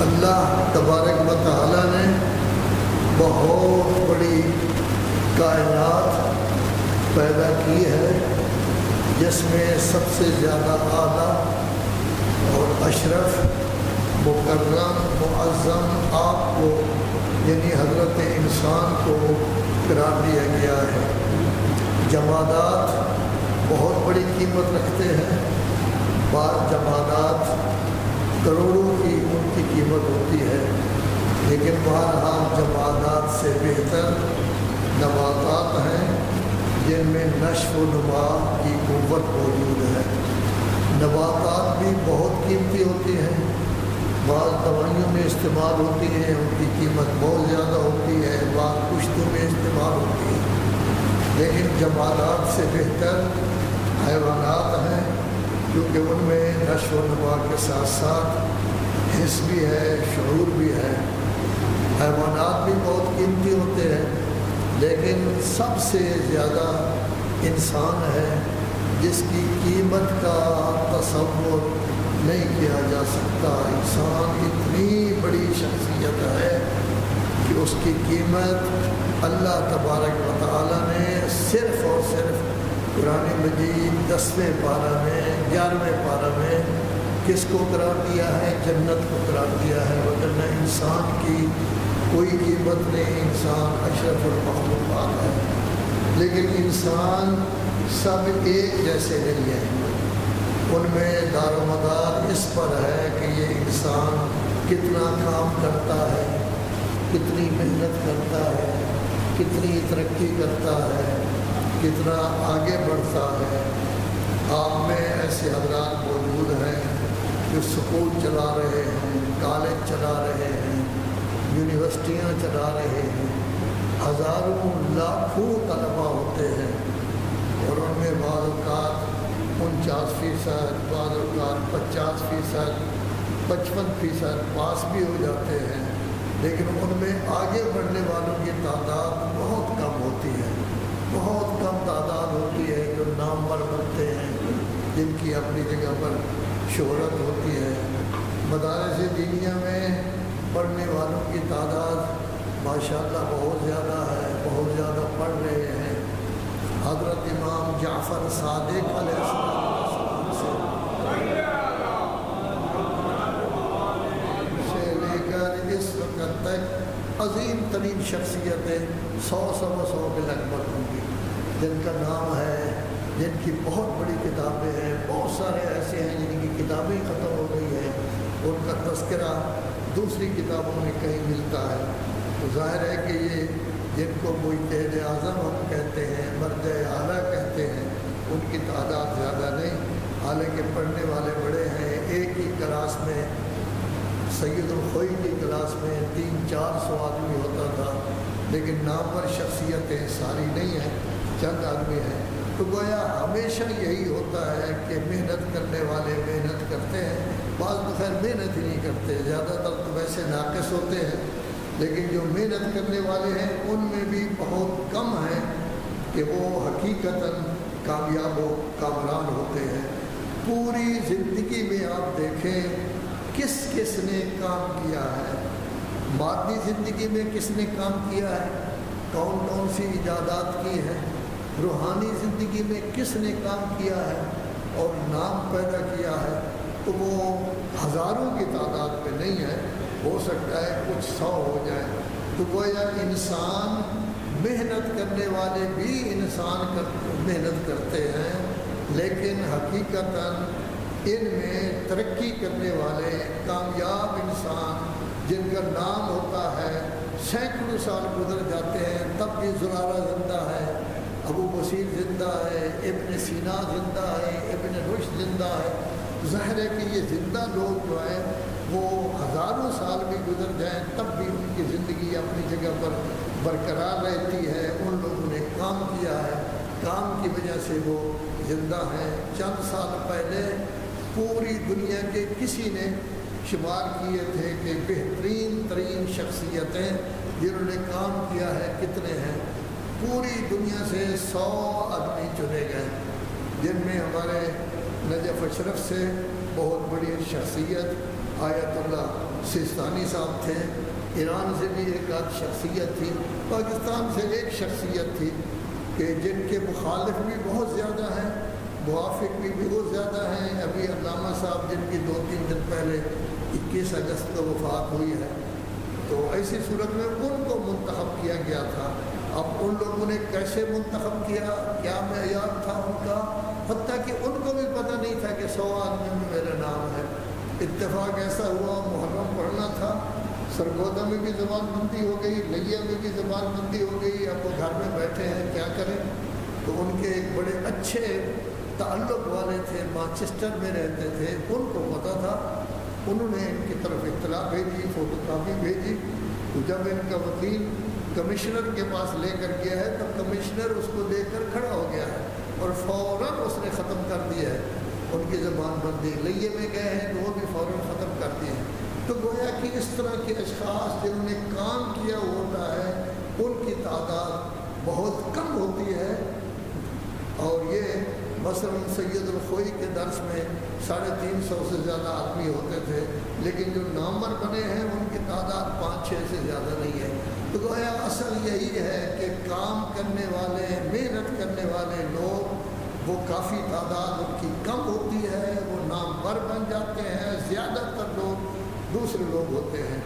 اللہ تبارک و تعالی نے بہت بڑی کائنات پیدا کی ہے، جس میں سب سے زیادہ اعلیٰ اور اشرف مکرم معظم آپ کو یعنی حضرت انسان کو قرار دیا گیا ہے۔ جمادات بہت بڑی قیمت رکھتے ہیں، بعض جمادات کروڑوں کی ان کی قیمت ہوتی ہے، لیکن بہرحال جمادات سے بہتر نباتات ہیں جن میں نشو و نما کی قوت موجود ہے۔ نباتات بھی بہت قیمتی ہوتی ہیں، بعض دوائیوں میں استعمال ہوتی ہیں، ان کی قیمت بہت زیادہ ہوتی ہے، بعض پشتوں میں استعمال ہوتی ہے، لیکن جمادات سے بہتر حیوانات ہیں، کیونکہ ان میں نشو و نما کے ساتھ ساتھ حس بھی ہے، شعور بھی ہے۔ حیوانات بھی بہت قیمتی ہوتے ہیں، لیکن سب سے زیادہ انسان ہے جس کی قیمت کا تصور نہیں کیا جا سکتا۔ انسان اتنی بڑی شخصیت ہے کہ اس کی قیمت اللہ تبارک و تعالی نے صرف اور صرف قرآن مجید 10ویں پارہ میں 11ویں پارہ میں کس کو قرار دیا ہے؟ جنت کو قرار دیا ہے، ورنہ انسان کی کوئی قیمت نہیں۔ انسان اشرف المخلوقات ہے، لیکن انسان سب ایک جیسے نہیں ہیں۔ ان میں دار و مدار اس پر ہے کہ یہ انسان کتنا کام کرتا ہے، کتنی محنت کرتا ہے، کتنی ترقی کرتا ہے، کتنا آگے بڑھتا ہے۔ آپ میں ایسے حضرات موجود ہیں جو سکول چلا رہے ہیں، کالج چلا رہے ہیں، یونیورسٹیاں چلا رہے ہیں، ہزاروں لاکھوں طلباء ہوتے ہیں، اور ان میں بعض اوقات 49%، بعض اوقات 50%، 55% پاس بھی ہو جاتے ہیں، لیکن ان میں آگے بڑھنے والوں کی تعداد بہت کم ہوتی ہے۔ بہت کم تعداد ہوتی ہے جو نامور بنتے ہیں، جن کی اپنی جگہ پر شہرت ہوتی ہے۔ مدارس دینیہ میں پڑھنے والوں کی تعداد ماشاءاللہ بہت زیادہ ہے، بہت زیادہ پڑھ رہے ہیں۔ حضرت امام جعفر صادق علیہ السلام سے لے کر اس وقت تک عظیم ترین شخصیتیں 100 کے لگ بھگ ہوں گی، جن کا نام ہے، جن کی بہت بڑی کتابیں ہیں۔ بہت سارے ایسے ہیں جن کی کتابیں ختم ہو گئی ہیں، ان کا تذکرہ دوسری کتابوں میں کہیں ملتا ہے۔ تو ظاہر ہے کہ یہ جن کو مجتہد اعظم ہم کہتے ہیں، مرجع اعلیٰ کہتے ہیں، ان کی تعداد زیادہ نہیں، حالانکہ پڑھنے والے بڑے ہیں۔ ایک ہی کلاس میں سید الخوئی کی کلاس میں 300-400 آدمی ہوتا تھا، لیکن نامور شخصیتیں ساری نہیں ہیں، چند آدمی ہیں۔ تو گویا ہمیشہ یہی ہوتا ہے کہ محنت کرنے والے محنت کرتے ہیں، بعض بخیر محنت ہی نہیں کرتے، زیادہ تر تو ویسے ناقص ہوتے ہیں، لیکن جو محنت کرنے والے ہیں ان میں بھی بہت کم ہیں کہ وہ حقیقتاً کامیاب و کامران ہوتے ہیں۔ پوری زندگی میں آپ دیکھیں کس کس نے کام کیا ہے، مادی زندگی میں کس نے کام کیا ہے، کون کون سی ایجادات کی ہیں، روحانی زندگی میں کس نے کام کیا ہے اور نام پیدا کیا ہے، تو وہ ہزاروں کی تعداد میں نہیں ہے، ہو سکتا ہے کچھ 100 ہو جائے۔ تو گویا انسان محنت کرنے والے بھی انسان محنت کرتے ہیں، لیکن حقیقتاً ان میں ترقی کرنے والے کامیاب انسان جن کا نام ہوتا ہے، سینکڑوں سال گزر جاتے ہیں تب بھی زرارہ زندہ ہے، ابو بصیر زندہ ہے، ابن سینا زندہ ہے، ابن رشد زندہ ہے۔ ظاہر ہے کہ یہ زندہ لوگ جو ہیں وہ ہزاروں سال بھی گزر جائیں تب بھی ان کی زندگی اپنی جگہ پر برقرار رہتی ہے۔ ان لوگوں نے کام کیا ہے، کام کی وجہ سے وہ زندہ ہیں۔ چند سال پہلے پوری دنیا کے کسی نے شمار کیے تھے کہ بہترین ترین شخصیتیں جنہوں نے کام کیا ہے کتنے ہیں۔ پوری دنیا سے 100 آدمی چنے گئے، جن میں ہمارے نجف اشرف سے بہت بڑی شخصیت آیت اللہ سیستانی صاحب تھے، ایران سے بھی ایک آدھ شخصیت تھی، پاکستان سے ایک شخصیت تھی کہ جن کے مخالف بھی بہت زیادہ ہیں، موافق بھی بہت زیادہ ہیں۔ ابھی علامہ صاحب جن کی 2-3 دن پہلے 21 اگست کو وفات ہوئی ہے، تو ایسی صورت میں ان کو منتخب کیا گیا تھا۔ اب ان لوگوں نے کیسے منتخب کیا، کیا معیار تھا ان کا، حتیٰ کہ ان کو بھی پتہ نہیں تھا کہ 100 آدمی میں میرا نام ہے۔ اتفاق ایسا ہوا، محرم پڑھنا تھا، سرگودا میں بھی زبان بندی ہو گئی، لیا میں بھی زبان بندی ہو گئی، اب وہ گھر میں بیٹھے ہیں کیا کریں۔ تو ان کے ایک بڑے اچھے تعلق والے تھے، مانچسٹر میں رہتے تھے، ان کو پتہ تھا، انہوں نے ان کی طرف اطلاع بھیجی، فوٹو کاپی بھیجی۔ تو جب ان کا وکیل کمشنر کے پاس لے کر گیا ہے تو کمشنر اس کو لے کر کھڑا ہو گیا ہے اور فوراً اس نے ختم کر دیا ہے ان کی زبان بندی۔ لیے میں گئے ہیں تو وہ بھی فوراً ختم کر دیے ہیں۔ تو گویا کہ اس طرح کے اشخاص جنہوں نے کام کیا ہوتا ہے ان کی تعداد بہت کم ہوتی ہے، اور یہ مثلا سید الخوئی کے درس میں 350 سے زیادہ آدمی ہوتے تھے، لیکن جو نامور بنے ہیں ان کی تعداد 5-6 سے زیادہ نہیں ہے۔ تو گویا اصل یہی ہے کہ کام کرنے والے، محنت کرنے والے لوگ وہ کافی تعداد ان کی کم ہوتی ہے، وہ نامور بن جاتے ہیں، زیادہ تر لوگ دوسرے لوگ ہوتے ہیں۔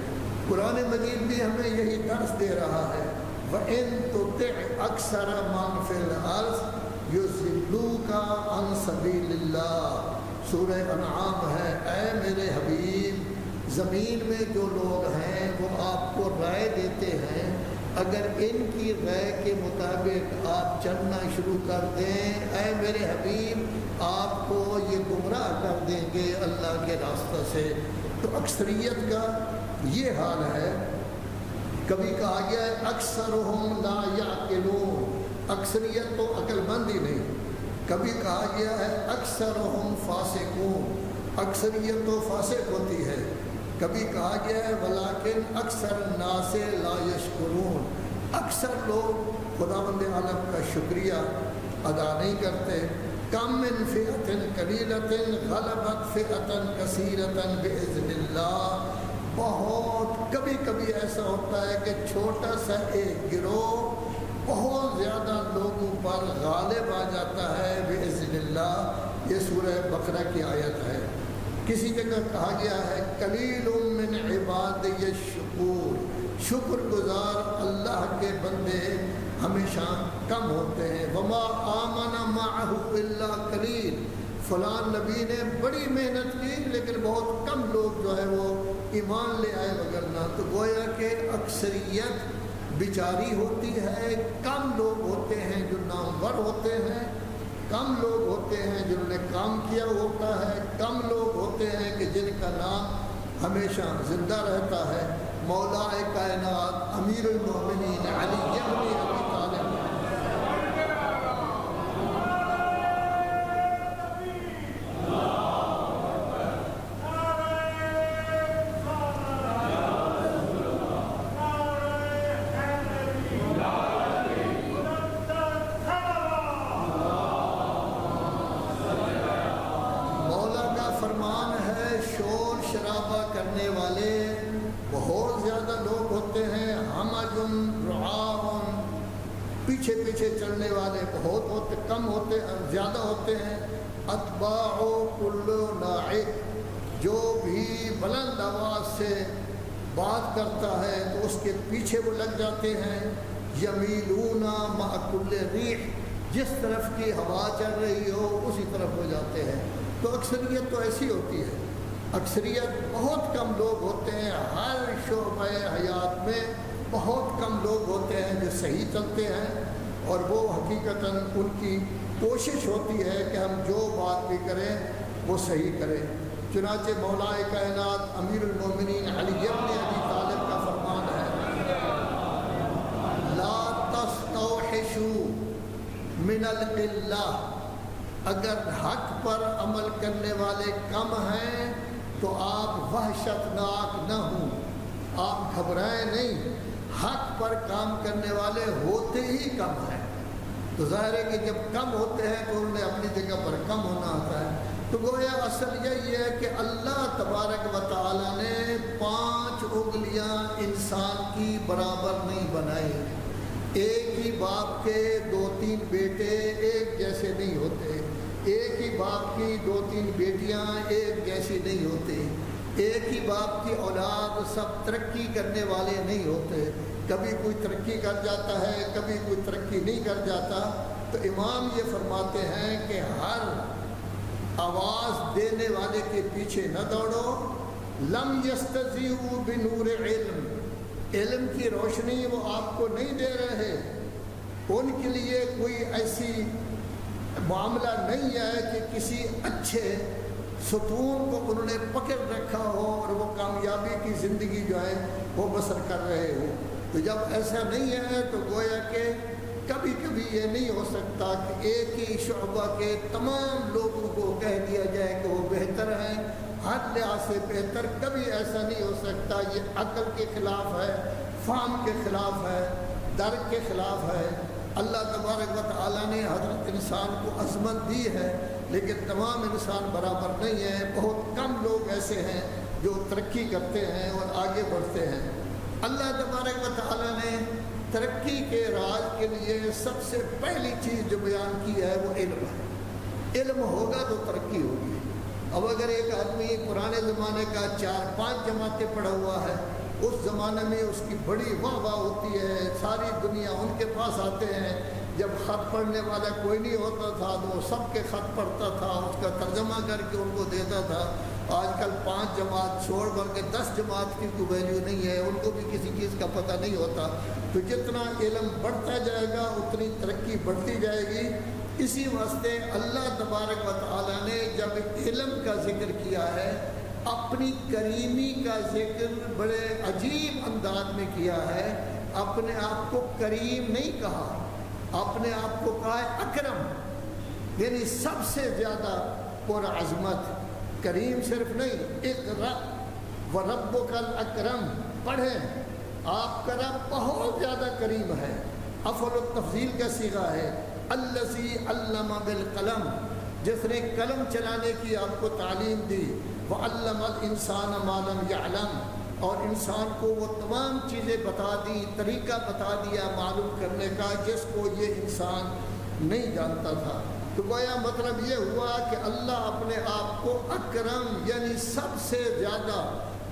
قرآن مجید بھی ہمیں یہی درس دے رہا ہے، وَإِن تُطِعْ أَكْثَرَ مَن فِي الْأَرْضِ يُضِلُّوكَ عَن سَبِيلِ اللَّهِ۔ سورہ انعام ہے، اے میرے حبیب زمین میں جو لوگ ہیں وہ آپ کو رائے دیتے ہیں، اگر ان کی رائے کے مطابق آپ چلنا شروع کر دیں، اے میرے حبیب آپ کو یہ گمراہ کر دیں گے اللہ کے راستہ سے۔ تو اکثریت کا یہ حال ہے۔ کبھی کہا گیا ہے اکثرہم لا یعقلون، اکثریت تو عقل مند ہی نہیں۔ کبھی کہا گیا ہے اکثرہم فاسقون، اکثریت تو فاسق ہوتی ہے۔ کبھی کہا گیا ہے ولیکن اکثر الناس لا یشکرون، اکثر لوگ خداوند عالم کا شکریہ ادا نہیں کرتے۔ کم من فئۃ قلیلۃ غلبت فئۃ کثیرۃ باذن اللہ، بہت کبھی کبھی ایسا ہوتا ہے کہ چھوٹا سا ایک گروہ بہت زیادہ لوگوں پر غالب آ جاتا ہے باذن اللہ۔ یہ سورہ بقرہ کی آیت ہے۔ کسی جگہ کہا گیا ہے قلیل من عبادی الشکور، شکر گزار اللہ کے بندے ہمیشہ کم ہوتے ہیں۔ وما آمن معہ الا قلیل، فلان نبی نے بڑی محنت کی لیکن بہت کم لوگ جو ہے وہ ایمان لے آئے وغیرہ۔ تو گویا کہ اکثریت بیچاری ہوتی ہے، کم لوگ ہوتے ہیں جو نامور ہوتے ہیں، کم لوگ ہوتے ہیں جنہوں نے کام کیا ہوتا ہے، کم لوگ ہوتے ہیں کہ جن کا نام ہمیشہ زندہ رہتا ہے۔ مولا کائنات امیر المومنین علی ابن ابی طالب، کرنے والے بہت زیادہ لوگ ہوتے ہیں، ہمجن رعاون، پیچھے پیچھے چلنے والے بہت ہوتے کم ہوتے زیادہ ہوتے ہیں۔ اتباع کل ناعق، جو بھی بلند آواز سے بات کرتا ہے تو اس کے پیچھے وہ لگ جاتے ہیں۔ یمیلون مع کل ریح، جس طرف کی ہوا چل رہی ہو اسی طرف ہو جاتے ہیں۔ تو اکثریت تو ایسی ہوتی ہے، اکثریت بہت کم لوگ ہوتے ہیں، ہر شعبہ حیات میں بہت کم لوگ ہوتے ہیں جو صحیح چلتے ہیں، اور وہ حقیقتاً ان کی کوشش ہوتی ہے کہ ہم جو بات بھی کریں وہ صحیح کریں۔ چنانچہ مولا کائنات امیر المومنین علی ابن ابی طالب کا فرمان ہے، لا تستوحشوا من القلہ، اگر حق پر عمل کرنے والے کم ہیں تو آپ وحشتناک نہ ہوں، آپ گھبرائیں نہیں، حق پر کام کرنے والے ہوتے ہی کم ہیں۔ تو ظاہر ہے کہ جب کم ہوتے ہیں تو انہیں اپنی جگہ پر کم ہونا ہوتا ہے۔ تو گویا اصل یہی ہے کہ اللہ تبارک و تعالیٰ نے 5 انگلیاں انسان کی برابر نہیں بنائی۔ ایک ہی باپ کے 2-3 بیٹے ایک جیسے نہیں ہوتے، ایک ہی باپ کی 2-3 بیٹیاں ایک جیسی نہیں ہوتی، ایک ہی باپ کی اولاد سب ترقی کرنے والے نہیں ہوتے، کبھی کوئی ترقی کر جاتا ہے، کبھی کوئی ترقی نہیں کر جاتا۔ تو امام یہ فرماتے ہیں کہ ہر آواز دینے والے کے پیچھے نہ دوڑو، لم یستضیئوا بنور علم، علم کی روشنی وہ آپ کو نہیں دے رہے، ان کے لیے کوئی ایسی معاملہ نہیں ہے کہ کسی اچھے ستون کو انہوں نے پکڑ رکھا ہو اور وہ کامیابی کی زندگی جو ہے وہ بسر کر رہے ہو۔ تو جب ایسا نہیں ہے تو گویا کہ کبھی کبھی یہ نہیں ہو سکتا کہ ایک ہی شعبہ کے تمام لوگوں کو کہہ دیا جائے کہ وہ بہتر ہیں، ہر لحاظ سے بہتر، کبھی ایسا نہیں ہو سکتا۔ یہ عقل کے خلاف ہے، فہم کے خلاف ہے، درک کے خلاف ہے۔ اللہ تبارک و تعالیٰ نے حضرت انسان کو عظمت دی ہے، لیکن تمام انسان برابر نہیں ہیں۔ بہت کم لوگ ایسے ہیں جو ترقی کرتے ہیں اور آگے بڑھتے ہیں۔ اللہ تبارک و تعالیٰ نے ترقی کے راز کے لیے سب سے پہلی چیز جو بیان کی ہے وہ علم ہے۔ علم ہوگا تو ترقی ہوگی۔ اب اگر ایک آدمی پرانے زمانے کا 4-5 جماعتیں پڑھا ہوا ہے، اس زمانے میں اس کی بڑی واہ واہ ہوتی ہے، ساری دنیا ان کے پاس آتے ہیں۔ جب خط پڑھنے والا کوئی نہیں ہوتا تھا تو وہ سب کے خط پڑھتا تھا، اس کا ترجمہ کر کے ان کو دیتا تھا۔ آج کل 5 جماعت چھوڑ کر کے 10 جماعت کی کوئی ویلیو نہیں ہے، ان کو بھی کسی چیز کا پتہ نہیں ہوتا۔ تو جتنا علم بڑھتا جائے گا اتنی ترقی بڑھتی جائے گی۔ اسی واسطے اللہ تبارک و تعالیٰ نے جب علم کا ذکر کیا ہے، اپنی کریمی کا ذکر بڑے عجیب انداز میں کیا ہے۔ اپنے آپ کو کریم نہیں کہا، اپنے آپ کو کہا ہے اکرم، یعنی سب سے زیادہ پر عظمت۔ کریم صرف نہیں، اقرأ وربک الاکرم، پڑھیں آپ کا رب بہت زیادہ کریم ہے۔ افعل التفضیل کا صیغہ ہے، الذی علم بالقلم، جس نے قلم چلانے کی آپ کو تعلیم دی، وعلم الانسان ما لم یعلم، اور انسان کو وہ تمام چیزیں بتا دی، طریقہ بتا دیا معلوم کرنے کا جس کو یہ انسان نہیں جانتا تھا۔ تو گویا مطلب یہ ہوا کہ اللہ اپنے آپ کو اکرم یعنی سب سے زیادہ،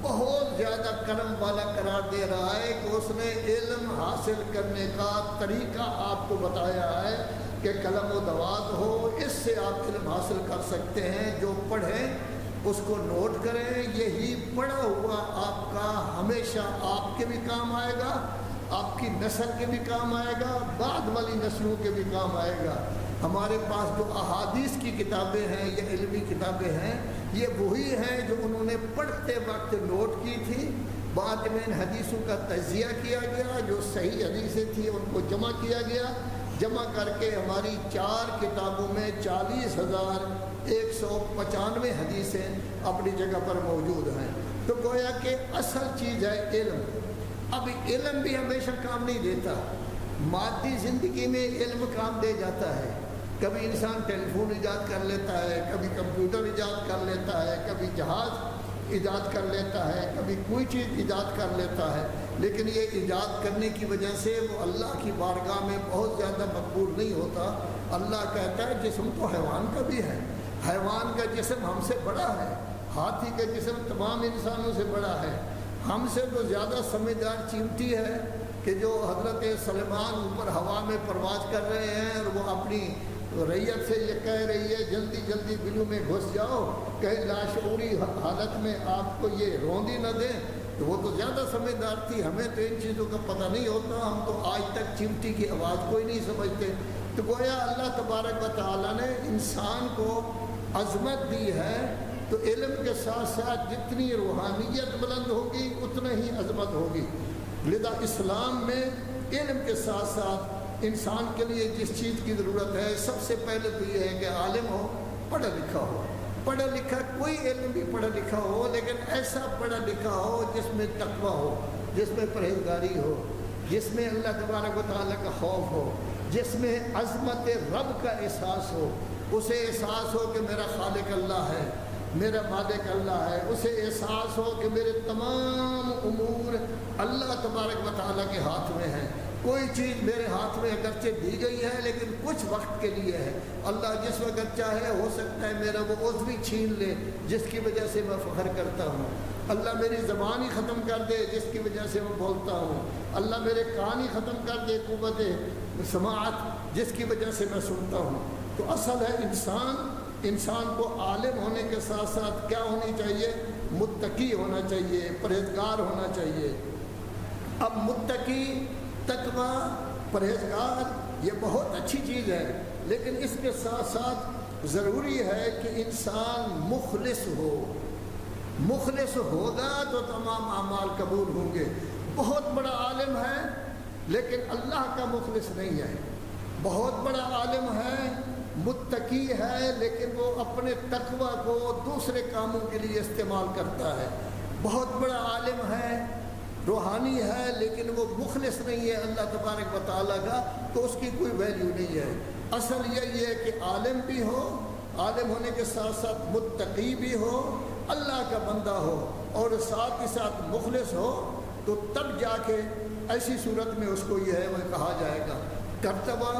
بہت زیادہ کرم والا قرار دے رہا ہے کہ اس نے علم حاصل کرنے کا طریقہ آپ کو بتایا ہے کہ قلم و دوات ہو، اس سے آپ علم حاصل کر سکتے ہیں۔ جو پڑھیں اس کو نوٹ کریں، یہی پڑھا ہوا آپ کا ہمیشہ آپ کے بھی کام آئے گا، آپ کی نسل کے بھی کام آئے گا، بعد والی نسلوں کے بھی کام آئے گا۔ ہمارے پاس جو احادیث کی کتابیں ہیں یا علمی کتابیں ہیں، یہ وہی ہیں جو انہوں نے پڑھتے وقت نوٹ کی تھی۔ بعد میں ان حدیثوں کا تجزیہ کیا گیا، جو صحیح حدیثیں تھیں ان کو جمع کیا گیا، جمع کر کے ہماری 4 کتابوں میں 40,195 حدیثیں اپنی جگہ پر موجود ہیں۔ تو گویا کہ اصل چیز ہے علم۔ اب علم بھی ہمیشہ کام نہیں دیتا، مادی زندگی میں علم کام دے جاتا ہے۔ کبھی انسان ٹیلی فون ایجاد کر لیتا ہے، کبھی کمپیوٹر ایجاد کر لیتا ہے، کبھی جہاز ایجاد کر لیتا ہے، کبھی کوئی چیز ایجاد کر لیتا ہے، لیکن یہ ایجاد کرنے کی وجہ سے وہ اللہ کی بارگاہ میں بہت زیادہ مقبول نہیں ہوتا۔ اللہ کہتا ہے جسم تو حیوان کا بھی ہے، حیوان کا جسم ہم سے بڑا ہے، ہاتھی کا جسم تمام انسانوں سے بڑا ہے، ہم سے تو زیادہ سمجھدار چیمٹی ہے کہ جو حضرت سلیمان اوپر ہوا میں پرواز کر رہے ہیں اور وہ اپنی ریت سے یہ کہہ رہی ہے جلدی جلدی بلو میں گھس جاؤ، کہیں لاشعوری حالت میں آپ کو یہ روندی نہ دیں، تو وہ تو زیادہ سمجھدار تھی۔ ہمیں تو ان چیزوں کا پتہ نہیں ہوتا، ہم تو آج تک چمٹی کی آواز کوئی نہیں سمجھتے۔ تو گویا اللہ تبارک و تعالیٰ نے انسان کو عظمت دی ہے، تو علم کے ساتھ ساتھ جتنی روحانیت بلند ہوگی اتنا ہی عظمت ہوگی۔ لذا اسلام میں علم کے ساتھ ساتھ انسان کے لیے جس چیز کی ضرورت ہے، سب سے پہلے تو یہ ہے کہ عالم ہو، پڑھا لکھا ہو۔ پڑھا لکھا کوئی علم بھی پڑھا لکھا ہو، لیکن ایسا پڑھا لکھا ہو جس میں تقویٰ ہو، جس میں پرہیزگاری ہو، جس میں اللہ تبارک و تعالیٰ کا خوف ہو، جس میں عظمت رب کا احساس ہو، اسے احساس ہو کہ میرا خالق اللہ ہے، میرا مالک اللہ ہے، اسے احساس ہو کہ میرے تمام امور اللہ تبارک و تعالیٰ کے ہاتھ میں ہیں۔ کوئی چیز میرے ہاتھ میں اگرچہ دی گئی ہے لیکن کچھ وقت کے لیے ہے، اللہ جس وقت چاہے ہو سکتا ہے میرا وہ عضو بھی چھین لے جس کی وجہ سے میں فخر کرتا ہوں، اللہ میری زبان ہی ختم کر دے جس کی وجہ سے میں بولتا ہوں، اللہ میرے کان ہی ختم کر دے قوت سماعت جس کی وجہ سے میں سنتا ہوں۔ تو اصل ہے انسان کو عالم ہونے کے ساتھ ساتھ کیا ہونی چاہیے؟ متقی ہونا چاہیے، پرہیزگار ہونا چاہیے۔ اب متقی، تقوی، پرہیزگار یہ بہت اچھی چیز ہے، لیکن اس کے ساتھ ساتھ ضروری ہے کہ انسان مخلص ہو۔ مخلص ہوگا تو تمام اعمال قبول ہوں گے۔ بہت بڑا عالم ہے لیکن اللہ کا مخلص نہیں ہے، بہت بڑا عالم ہے، متقی ہے، لیکن وہ اپنے تقوی کو دوسرے کاموں کے لیے استعمال کرتا ہے۔ بہت بڑا عالم ہے، روحانی ہے، لیکن وہ مخلص نہیں ہے اللہ تبارک و تعالیٰ کا، تو اس کی کوئی ویلیو نہیں ہے۔ اصل یہی ہے کہ عالم بھی ہو، عالم ہونے کے ساتھ ساتھ متقی بھی ہو، اللہ کا بندہ ہو، اور ساتھ ہی ساتھ مخلص ہو، تو تب جا کے ایسی صورت میں اس کو یہ ہے وہ کہا جائے گا۔ کرتبہ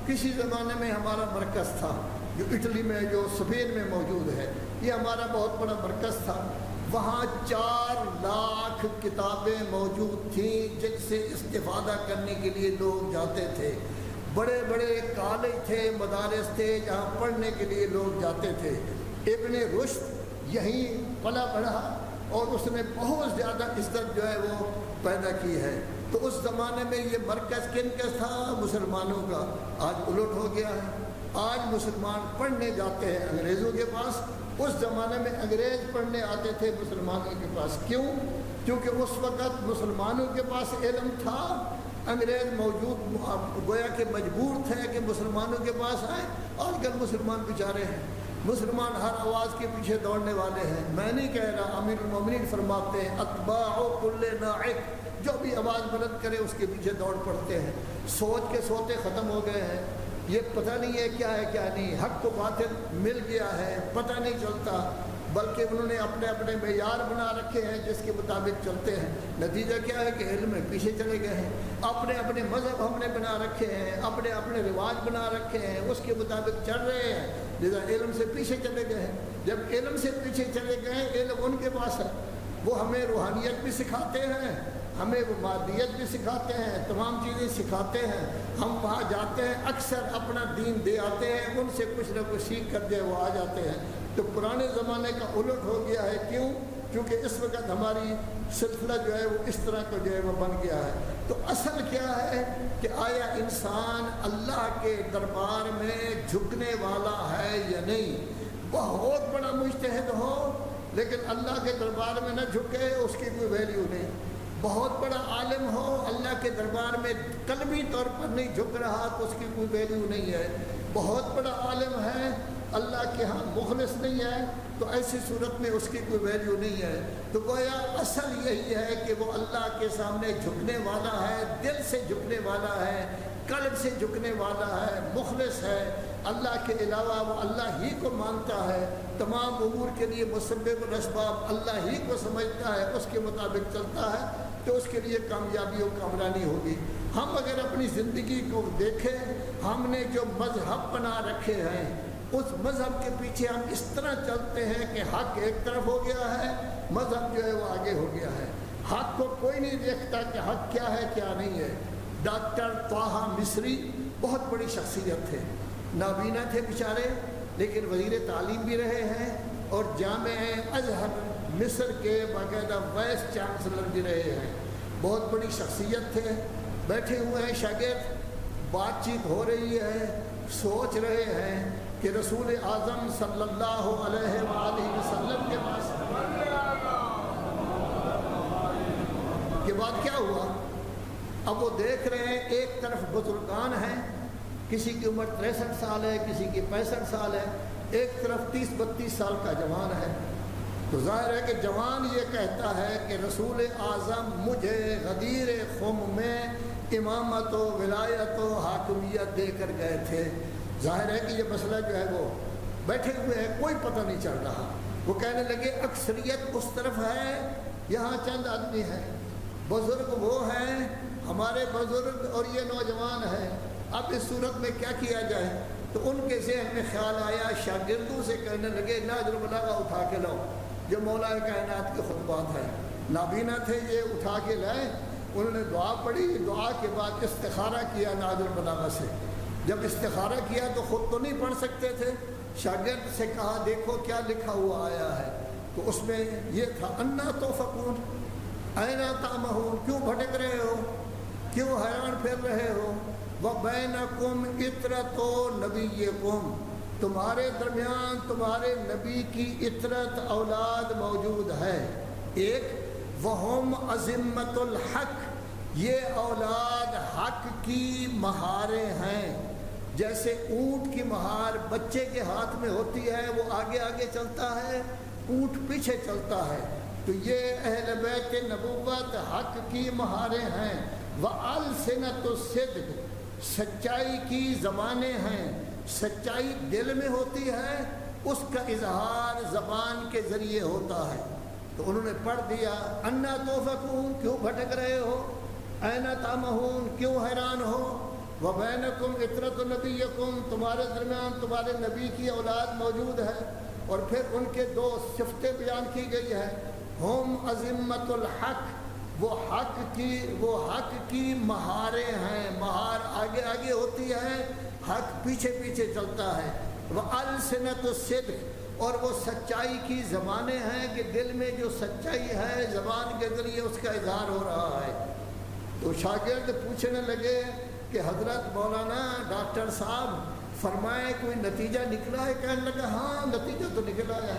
کسی زمانے میں ہمارا مرکز تھا، جو اٹلی میں، جو اسپین میں موجود ہے، یہ ہمارا بہت بڑا مرکز تھا۔ وہاں 4 لاکھ کتابیں موجود تھیں جن سے استفادہ کرنے کے لیے لوگ جاتے تھے۔ بڑے بڑے کالج تھے، مدارس تھے جہاں پڑھنے کے لیے لوگ جاتے تھے۔ ابن رشد یہیں پلا بڑھا اور اس نے بہت زیادہ عزت جو ہے وہ پیدا کی ہے۔ تو اس زمانے میں یہ مرکز کن کا تھا؟ مسلمانوں کا۔ آج الٹ ہو گیا ہے، آج مسلمان پڑھنے جاتے ہیں انگریزوں کے پاس۔ اس زمانے میں انگریز پڑھنے آتے تھے مسلمانوں کے پاس۔ کیوں؟ کیونکہ اس وقت مسلمانوں کے پاس علم تھا، انگریز موجود گویا کہ مجبور تھے کہ مسلمانوں کے پاس آئیں۔ آج کل مسلمان بیچارے ہیں، مسلمان ہر آواز کے پیچھے دوڑنے والے ہیں۔ میں نہیں کہہ رہا، امیر المومنین فرماتے ہیں اتباع کل ناعق، جو بھی آواز بلند کرے اس کے پیچھے دوڑ پڑتے ہیں۔ سوچ کے سوتے ختم ہو گئے ہیں، یہ پتہ نہیں ہے کیا نہیں، حق کو باطل مل گیا ہے، پتہ نہیں چلتا، بلکہ انہوں نے اپنے اپنے معیار بنا رکھے ہیں جس کے مطابق چلتے ہیں۔ نتیجہ کیا ہے کہ علم میں پیچھے چلے گئے ہیں، اپنے اپنے مذہب ہم نے بنا رکھے ہیں، اپنے اپنے رواج بنا رکھے ہیں، اس کے مطابق چل رہے ہیں، لذا علم سے پیچھے چلے گئے ہیں۔ جب علم سے پیچھے چلے گئے ہیں، علم ان کے پاس ہے، وہ ہمیں روحانیت بھی سکھاتے ہیں، ہمیں وہ مادیت بھی سکھاتے ہیں، تمام چیزیں سکھاتے ہیں۔ ہم وہاں جاتے ہیں، اکثر اپنا دین دے آتے ہیں، ان سے کچھ نہ کچھ سیکھ کر دے وہ آ جاتے ہیں۔ تو پرانے زمانے کا الٹ ہو گیا ہے۔ کیوں؟ کیونکہ اس وقت ہماری سلسلہ جو ہے وہ اس طرح کا جو ہے وہ بن گیا ہے۔ تو اصل کیا ہے کہ آیا انسان اللہ کے دربار میں جھکنے والا ہے یا نہیں؟ بہت بڑا مجتہد ہو لیکن اللہ کے دربار میں نہ جھکے، اس کی کوئی ویلیو نہیں۔ بہت بڑا عالم ہو، اللہ کے دربار میں قلبی طور پر نہیں جھک رہا تو اس کی کوئی ویلیو نہیں ہے۔ بہت بڑا عالم ہے، اللہ کے ہاں مخلص نہیں ہے، تو ایسی صورت میں اس کی کوئی ویلیو نہیں ہے۔ تو گویا اصل یہی ہے کہ وہ اللہ کے سامنے جھکنے والا ہے، دل سے جھکنے والا ہے، قلب سے جھکنے والا ہے، مخلص ہے، اللہ کے علاوہ وہ اللہ ہی کو مانتا ہے، تمام امور کے لیے مسبب الاسباب اللہ ہی کو سمجھتا ہے، اس کے مطابق چلتا ہے، تو اس کے لیے کامیابی و کامرانی ہوگی۔ ہم اگر اپنی زندگی کو دیکھیں، ہم نے جو مذہب بنا رکھے ہیں، اس مذہب کے پیچھے ہم اس طرح چلتے ہیں کہ حق ایک طرف ہو گیا ہے، مذہب جو ہے وہ آگے ہو گیا ہے۔ حق کو کوئی نہیں دیکھتا کہ حق کیا ہے کیا نہیں ہے۔ ڈاکٹر طٰہٰ مصری بہت بڑی شخصیت تھے، نابینا تھے بیچارے، لیکن وزیر تعلیم بھی رہے ہیں اور جامعہ ازہر مصر کے باقاعدہ وائس چانسلر بھی رہے ہیں۔ بہت بڑی شخصیت تھے، بیٹھے ہوئے ہیں شاگرد، بات چیت ہو رہی ہے، سوچ رہے ہیں کہ رسول اعظم صلی اللہ علیہ وآلہ وسلم کے پاس کے بعد کیا ہوا؟ اب وہ دیکھ رہے ہیں ایک طرف بزرگان ہیں، کسی کی عمر 63 سال ہے، کسی کی 65 سال ہے، ایک طرف 30-32 سال کا جوان ہے۔ تو ظاہر ہے کہ جوان یہ کہتا ہے کہ رسول اعظم مجھے غدیر خم میں امامت و ولایت و حاکمیت دے کر گئے تھے، ظاہر ہے کہ یہ مسئلہ جو ہے وہ بیٹھے ہوئے ہے، کوئی پتہ نہیں چل رہا۔ وہ کہنے لگے اکثریت اس طرف ہے، یہاں چند آدمی ہیں، بزرگ وہ ہیں، ہمارے بزرگ اور یہ نوجوان ہیں، اب اس صورت میں کیا کیا جائے؟ تو ان کے ذہن میں خیال آیا، شاگردوں سے کہنے لگے نہج البلاغہ اٹھا کے لاؤ، جو مولا کائنات کے خطبات ہیں، نابینا تھے یہ، اٹھا کے لائے۔ انہوں نے دعا پڑھی، دعا کے بعد استخارہ کیا نہج البلاغہ سے۔ جب استخارہ کیا تو خود تو نہیں پڑھ سکتے تھے، شاگرد سے کہا دیکھو کیا لکھا ہوا آیا ہے، تو اس میں یہ تھا انا توفقون اینا تامہون، کیوں بھٹک رہے ہو، کیوں حیران پھر رہے ہو، وبینکم عطرۃ نبیکم، تمہارے درمیان تمہارے نبی کی عطرت اولاد موجود ہے، ایک وہم ازمۃ الحق، یہ اولاد حق کی مہاریں ہیں۔ جیسے اونٹ کی مہار بچے کے ہاتھ میں ہوتی ہے، وہ آگے آگے چلتا ہے، اونٹ پیچھے چلتا ہے، تو یہ اہل بیت نبوت حق کی مہاریں ہیں۔ وَأَلْسِنَةُ الصِّدْقِ، سچائی کی زبانیں ہیں، سچائی دل میں ہوتی ہے، اس کا اظہار زبان کے ذریعے ہوتا ہے۔ تو انہوں نے پڑھ دیا انا توفقون، کیوں بھٹک رہے ہو، اینا تامہون، کیوں حیران ہو، وبینکم عطرۃ نبیکم، تمہارے درمیان تمہارے نبی کی اولاد موجود ہے۔ اور پھر ان کے دو صفتیں بیان کی گئی ہے، ہم عظمت الحق، وہ حق کی مہاریں ہیں، مہار آگے آگے ہوتی ہے، حق پیچھے پیچھے چلتا ہے۔ وَأَلْسِنَةُ الصِّدْقِ، اور وہ سچائی کی زبانیں ہیں کہ دل میں جو سچائی ہے زبان کے ذریعے اس کا اظہار ہو رہا ہے۔ تو شاگرد پوچھنے لگے کہ حضرت مولانا ڈاکٹر صاحب فرمائیں کوئی نتیجہ نکلا ہے؟ کہنے لگا ہاں نتیجہ تو نکلا ہے۔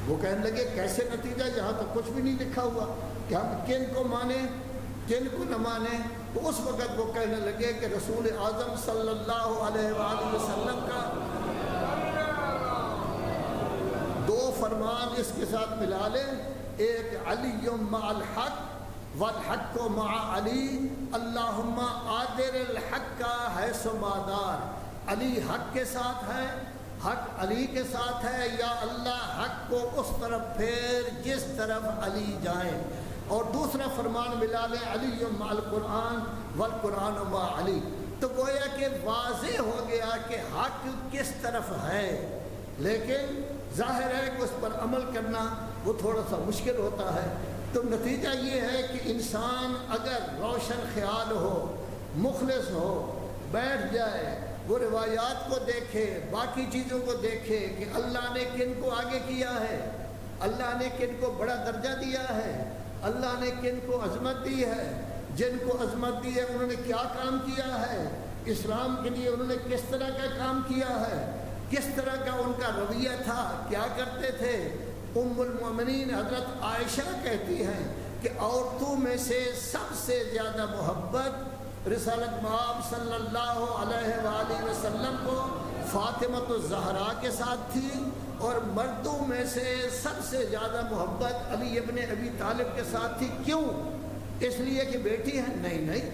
وہ کہنے لگے کیسے نتیجہ، یہاں تو کچھ بھی نہیں لکھا ہوا کہ ہم کن کو مانیں کن کو نہ مانیں۔ تو اس وقت وہ کہنے لگے کہ رسول اعظم صلی اللہ علیہ وآلہ وسلم کا دو فرمان اس کے ساتھ ملا لیں، ایک علی مع الحق والحق مع علی، اللہم آدر الحق حیث ما دار، علی حق کے ساتھ ہے، حق علی کے ساتھ ہے، یا اللہ حق کو اس طرف پھیر جس طرف علی جائیں۔ اور دوسرا فرمان ملا لیں علی مع القرآن والقرآن مع علی۔ تو گویا کہ واضح ہو گیا کہ حق کس طرف ہے، لیکن ظاہر ہے کہ اس پر عمل کرنا وہ تھوڑا سا مشکل ہوتا ہے۔ تو نتیجہ یہ ہے کہ انسان اگر روشن خیال ہو، مخلص ہو، بیٹھ جائے، وہ روایات کو دیکھے، باقی چیزوں کو دیکھے کہ اللہ نے کن کو آگے کیا ہے، اللہ نے کن کو بڑا درجہ دیا ہے، اللہ نے کن کو عظمت دی ہے، جن کو عظمت دی ہے انہوں نے کیا کام کیا ہے، اسلام کے لیے انہوں نے کس طرح کا کام کیا ہے، کس طرح کا ان کا رویہ تھا، کیا کرتے تھے۔ ام المومنین حضرت عائشہ کہتی ہیں کہ عورتوں میں سے سب سے زیادہ محبت رسالت مآب صلی اللہ علیہ وآلہ وسلم کو فاطمۃ الزہرا کے ساتھ تھی، اور مردوں میں سے سب سے زیادہ محبت علی ابن ابی طالب کے ساتھ تھی۔ کیوں؟ اس لیے کہ بیٹی ہے؟ نہیں۔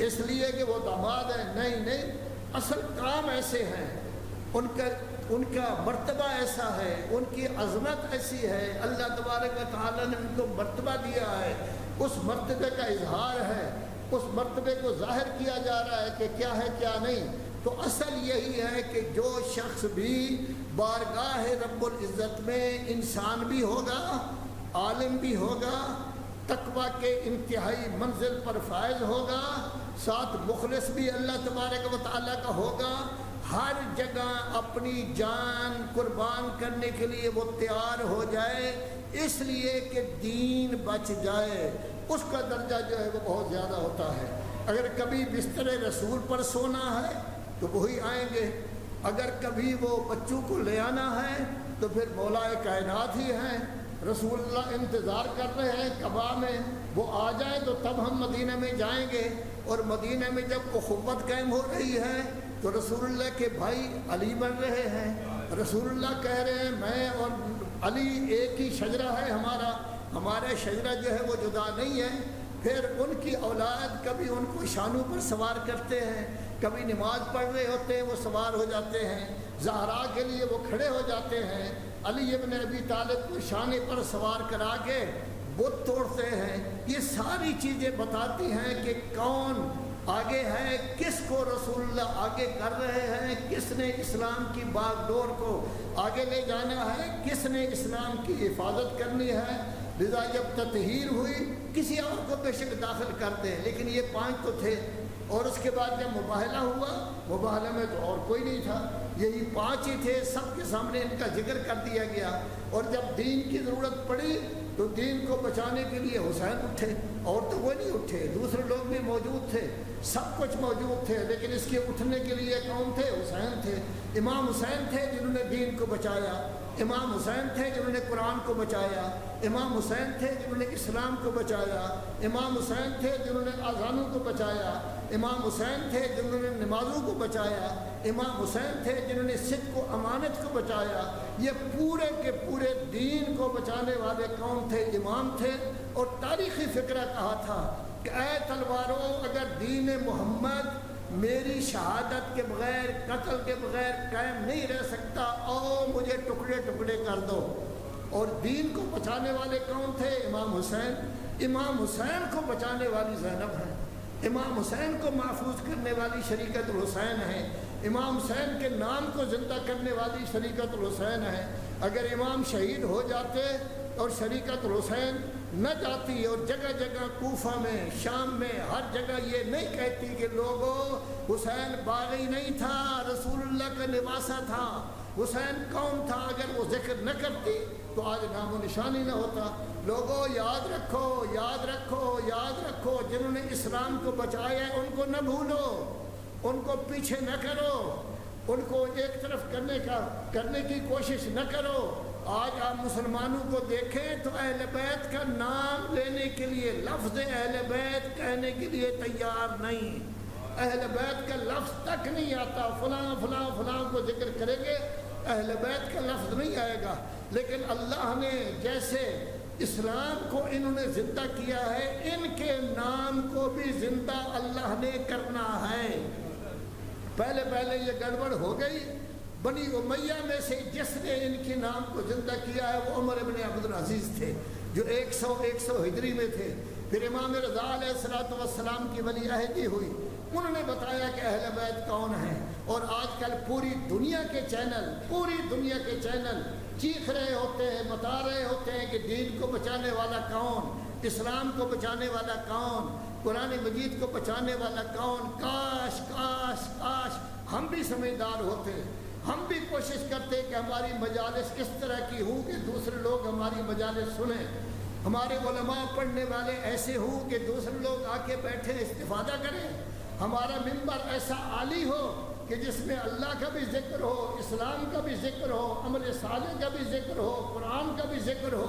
اس لیے کہ وہ داماد ہے؟ نہیں۔ اصل کام ایسے ہیں، ان کا مرتبہ ایسا ہے، ان کی عظمت ایسی ہے، اللہ تبارک و تعالیٰ نے ان کو مرتبہ دیا ہے، اس مرتبے کا اظہار ہے، اس مرتبے کو ظاہر کیا جا رہا ہے کہ کیا ہے کیا نہیں۔ تو اصل یہی ہے کہ جو شخص بھی بارگاہ رب العزت میں انسان بھی ہوگا، عالم بھی ہوگا، تقویٰ کے انتہائی منزل پر فائز ہوگا، ساتھ مخلص بھی اللہ تبارک و تعالیٰ کا ہوگا، ہر جگہ اپنی جان قربان کرنے کے لیے وہ تیار ہو جائے، اس لیے کہ دین بچ جائے، اس کا درجہ جو ہے وہ بہت زیادہ ہوتا ہے۔ اگر کبھی بستر رسول پر سونا ہے تو وہی آئیں گے، اگر کبھی وہ بچوں کو لے آنا ہے تو پھر مولا کائنات ہی ہیں، رسول اللہ انتظار کر رہے ہیں قبا میں، وہ آ جائیں تو تب ہم مدینہ میں جائیں گے۔ اور مدینہ میں جب اخوت قائم ہو رہی ہے تو رسول اللہ کے بھائی علی بن رہے ہیں، رسول اللہ کہہ رہے ہیں میں اور علی ایک ہی شجرہ ہے ہمارا شجرہ جو ہے وہ جدا نہیں ہے۔ پھر ان کی اولاد کبھی ان کو شانوں پر سوار کرتے ہیں، کبھی نماز پڑھ رہے ہوتے ہیں وہ سوار ہو جاتے ہیں، زہرا کے لیے وہ کھڑے ہو جاتے ہیں، علی ابن ابی طالب کو شانے پر سوار کرا کے بت توڑتے ہیں۔ یہ ساری چیزیں بتاتی ہیں کہ کون آگے ہے، کس کو رسول اللہ آگے کر رہے ہیں، کس نے اسلام کی باغ ڈور کو آگے لے جانا ہے، کس نے اسلام کی حفاظت کرنی ہے۔ لذا جب تطہیر ہوئی کسی اور کو بے شک داخل کرتے، لیکن یہ 5 تو تھے، اور اس کے بعد جب مباہلہ ہوا، مباہلہ میں تو اور کوئی نہیں تھا، یہی 5 ہی تھے، سب کے سامنے ان کا ذکر کر دیا گیا۔ اور جب دین کی ضرورت پڑی تو دین کو بچانے کے لیے حسین اٹھے، اور تو وہ نہیں اٹھے، دوسرے لوگ بھی موجود تھے، سب کچھ موجود تھے، لیکن اس کے اٹھنے کے لیے کون تھے؟ حسین تھے۔ امام حسین تھے جنہوں نے دین کو بچایا، امام حسین تھے جنہوں نے قرآن کو بچایا، امام حسین تھے جنہوں نے اسلام کو بچایا، امام حسین تھے جنہوں نے اذانوں کو بچایا، امام حسین تھے جنہوں نے نمازوں کو بچایا، امام حسین تھے جنہوں نے صدق و امانت کو بچایا۔ یہ پورے کے پورے دین کو بچانے والے کون تھے؟ امام تھے۔ اور تاریخی فقرہ کہا تھا کہ اے تلواروں، اگر دین محمد میری شہادت کے بغیر، قتل کے بغیر قائم نہیں رہ سکتا، اور مجھے ٹکڑے ٹکڑے کر دو۔ اور دین کو بچانے والے کون تھے؟ امام حسین۔ امام حسین کو بچانے والی زینب ہے، امام حسین کو محفوظ کرنے والی شریکت الحسین ہے، امام حسین کے نام کو زندہ کرنے والی شریکت الحسین ہے۔ اگر امام شہید ہو جاتے اور شریکت الحسین نہ جاتی، اور جگہ جگہ کوفہ میں، شام میں، ہر جگہ یہ نہیں کہتی کہ لوگوں حسین باغی نہیں تھا، رسول اللہ کا نواسہ تھا، حسین کون تھا، اگر وہ ذکر نہ کرتی تو آج نام و نشانی نہ ہوتا۔ لوگوں یاد رکھو، یاد رکھو، یاد رکھو، جنہوں نے اسلام کو بچایا ہے ان کو نہ بھولو، ان کو پیچھے نہ کرو، ان کو ایک طرف کرنے کی کوشش نہ کرو۔ آج آپ مسلمانوں کو دیکھیں تو اہل بیت کا نام لینے کے لیے، لفظ اہل بیت کہنے کے لیے تیار نہیں، اہل بیت کا لفظ تک نہیں آتا۔ فلاں فلاں فلاں کو ذکر کریں گے، اہل بیت کا لفظ نہیں آئے گا۔ لیکن اللہ نے جیسے اسلام کو انہوں نے زندہ کیا ہے، ان کے نام کو بھی زندہ اللہ نے کرنا ہے۔ پہلے یہ گڑبڑ ہو گئی، بنی امیہ میں سے جس نے ان کے نام کو زندہ کیا ہے وہ عمر ابن عبد العزیز تھے، جو 100 ہجری میں تھے۔ پھر امام رضا علیہ السلام کی ولی عہدی ہوئی، انہوں نے بتایا کہ اہل بیت کون ہیں۔ اور آج کل پوری دنیا کے چینل چیخ رہے ہوتے ہیں، بتا رہے ہوتے ہیں کہ دین کو بچانے والا کون، اسلام کو بچانے والا کون، قرآن مجید کو بچانے والا کون۔ کاش کاش کاش ہم بھی سمجھدار ہوتے، ہم بھی کوشش کرتے کہ ہماری مجالس اس طرح کی ہوں کہ دوسرے لوگ ہماری مجالس سنیں، ہمارے علماء پڑھنے والے ایسے ہوں کہ دوسرے لوگ آ کے بیٹھے استفادہ کریں، ہمارا منبر ایسا عالی ہو کہ جس میں اللہ کا بھی ذکر ہو، اسلام کا بھی ذکر ہو، عمل صالح کا بھی ذکر ہو، قرآن کا بھی ذکر ہو،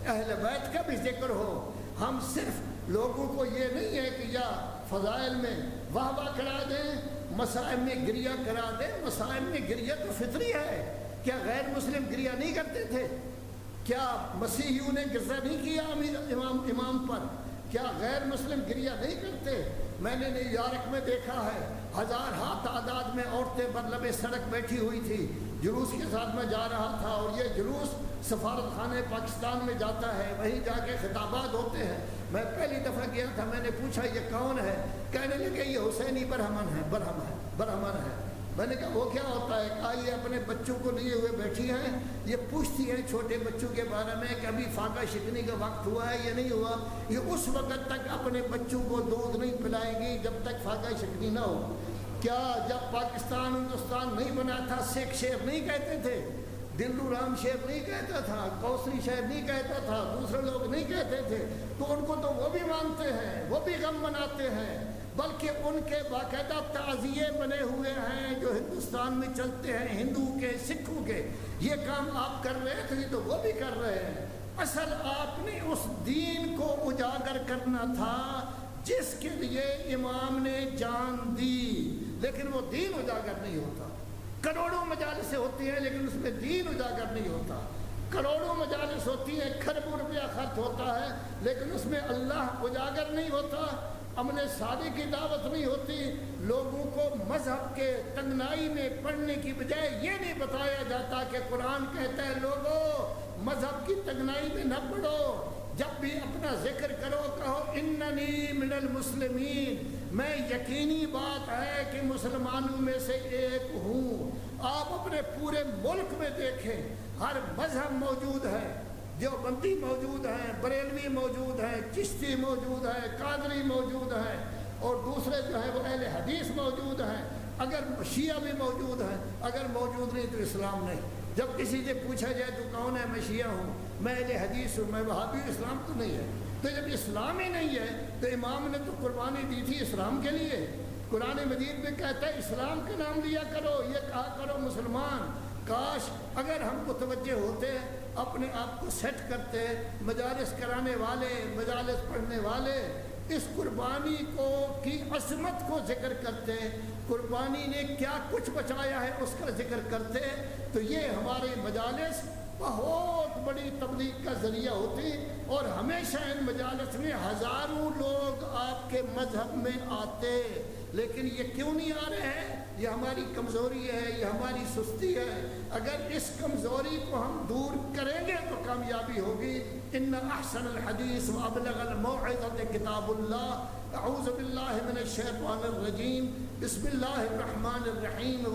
اہل بیت کا بھی ذکر ہو۔ ہم صرف لوگوں کو یہ نہیں ہے کہ یا فضائل میں واہ واہ کرا دیں، مسائل میں گریہ کرا دیں۔ مسائل میں گریہ تو فطری ہے۔ کیا غیر مسلم گریہ نہیں کرتے تھے؟ کیا مسیحیوں نے گرزہ نہیں کیا امام پر؟ کیا غیر مسلم گریہ نہیں کرتے؟ میں نے نیو یارک میں دیکھا ہے، ہزارہا تعداد میں عورتیں بر سڑک بیٹھی ہوئی تھی، جلوس کے ساتھ میں جا رہا تھا، اور یہ جلوس سفارت خانے پاکستان میں جاتا ہے، وہیں جا کے خطابات ہوتے ہیں۔ میں پہلی دفعہ گیا تھا، میں نے پوچھا یہ کون ہے؟ کہنے لگے یہ حسینی برہمن ہے۔ میں نے کہا وہ کیا ہوتا ہے؟ کہا یہ اپنے بچوں کو لیے ہوئے بیٹھی ہیں، یہ پوچھتی ہیں چھوٹے بچوں کے بارے میں کہ ابھی فاقہ شکنی کا وقت ہوا ہے یا نہیں ہوا۔ یہ اس وقت تک اپنے بچوں کو دودھ نہیں پلائیں گی جب تک فاقہ شکنی نہ ہو۔ کیا جب پاکستان ہندوستان نہیں بنا تھا سکھ شیر نہیں کہتے تھے؟ دلو رام شیر نہیں کہتا تھا، کوسری شیر نہیں کہتا تھا، دوسرے لوگ نہیں کہتے تھے؟ تو ان کو تو وہ بھی مانتے ہیں، وہ بھی غم مناتے ہیں، بلکہ ان کے باقاعدہ تعزیے بنے ہوئے ہیں جو ہندوستان میں چلتے ہیں، ہندو کے، سکھوں کے۔ یہ کام آپ کر رہے تھے تو وہ بھی کر رہے ہیں۔ اصل آپ نے اس دین کو اجاگر کرنا تھا جس کے لیے امام نے جان دی، لیکن وہ دین اجاگر نہیں ہوتا۔ کروڑوں مجالسیں ہوتی ہیں لیکن اس میں دین اجاگر نہیں ہوتا۔ کروڑوں مجالس ہوتی ہیں، کھربوں روپیہ خرچ ہوتا ہے، لیکن اس میں اللہ اجاگر نہیں ہوتا، امن سادے کی دعوت نہیں ہوتی، لوگوں کو مذہب کے تنگنائی میں پڑھنے کی بجائے یہ نہیں بتایا جاتا کہ قرآن کہتا ہے لوگوں مذہب کی تنگنائی میں نہ پڑھو، جب بھی اپنا ذکر کرو کہو اننی من المسلمین، میں یقینی بات ہے کہ مسلمانوں میں سے ایک ہوں۔ آپ اپنے پورے ملک میں دیکھیں ہر مذہب موجود ہے، دیوبندی موجود ہیں، بریلوی موجود ہیں، چشتی موجود ہے، قادری موجود ہے، اور دوسرے جو ہیں وہ اہل حدیث موجود ہیں، اگر شیعہ بھی موجود ہیں، اگر موجود نہیں تو اسلام نہیں۔ جب کسی سے پوچھا جائے تو کون ہے، میں شیعہ ہوں، میں اہل حدیث ہوں، میں وہابی ہوں، اسلام تو نہیں ہے۔ تو جب اسلام ہی نہیں ہے تو امام نے تو قربانی دی تھی اسلام کے لیے۔ قرآن مجید میں کہتا ہے اسلام کا نام لیا کرو، یہ کہا کرو مسلمان۔ کاش اگر ہم متوجہ ہوتے، اپنے آپ کو سیٹ کرتے، مجالس کرانے والے، مجالس پڑھنے والے اس قربانی کو کی عظمت کو ذکر کرتے، قربانی نے کیا کچھ بچایا ہے اس کا ذکر کرتے، تو یہ ہمارے مجالس بہت بڑی تبلیغ کا ذریعہ ہوتی، اور ہمیشہ ان مجالس میں ہزاروں لوگ آپ کے مذہب میں آتے۔ لیکن یہ کیوں نہیں آ رہے ہیں؟ یہ ہماری کمزوری ہے، یہ ہماری سستی ہے۔ اگر اس کمزوری کو ہم دور کریں گے تو کامیابی ہوگی۔ ان احسن الحدیث وابلغ الموعظۃ کتاب اللہ۔ اعوذ باللہ من الشیطان الرجیم، بسم اللہ الرحمن الرحیم۔